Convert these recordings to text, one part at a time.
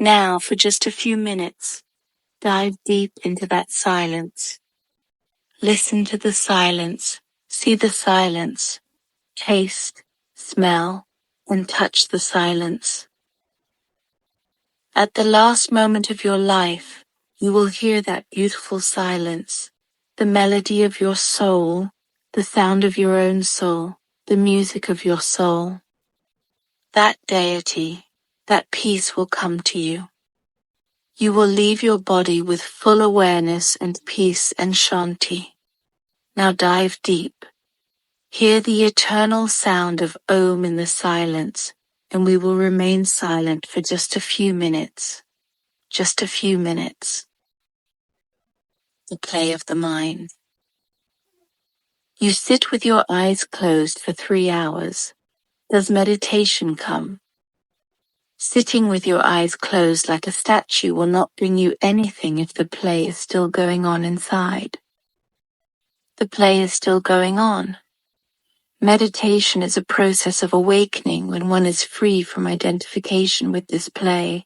Now, for just a few minutes, dive deep into that silence. Listen to the silence, see the silence, taste, smell, and touch the silence. At the last moment of your life, you will hear that beautiful silence, the melody of your soul, the sound of your own soul, the music of your soul. That deity, that peace will come to you. You will leave your body with full awareness and peace and shanti. Now dive deep. Hear the eternal sound of Om in the silence, and we will remain silent for just a few minutes. Just a few minutes. The play of the mind. You sit with your eyes closed for 3 hours. Does meditation come? Sitting with your eyes closed like a statue will not bring you anything if the play is still going on inside. The play is still going on. Meditation is a process of awakening when one is free from identification with this play,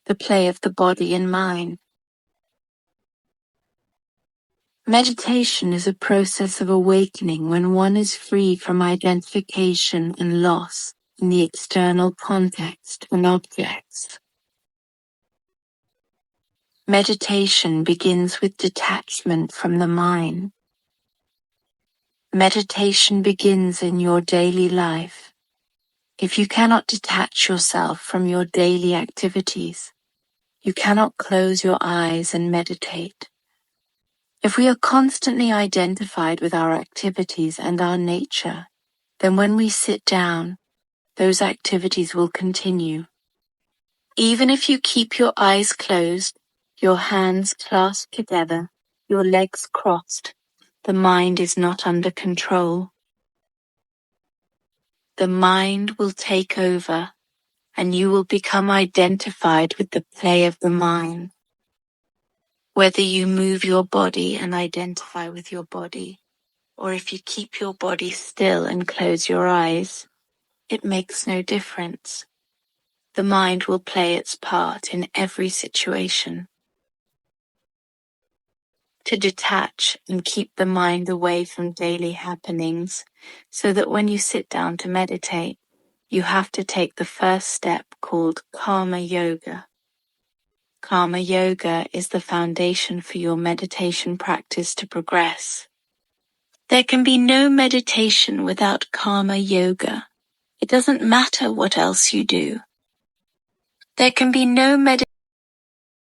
the play of the body and mind. Meditation is a process of awakening when one is free from identification and loss in the external context and objects. Meditation begins with detachment from the mind. Meditation begins in your daily life. If you cannot detach yourself from your daily activities, you cannot close your eyes and meditate. If we are constantly identified with our activities and our nature, then when we sit down, those activities will continue. Even if you keep your eyes closed, your hands clasped together, your legs crossed, the mind is not under control. The mind will take over, and you will become identified with the play of the mind. Whether you move your body and identify with your body, or if you keep your body still and close your eyes, it makes no difference. The mind will play its part in every situation. To detach and keep the mind away from daily happenings, so that when you sit down to meditate, you have to take the first step called Karma Yoga. Karma Yoga is the foundation for your meditation practice to progress. There can be no meditation without Karma Yoga. It doesn't matter what else you do. There can be no meditation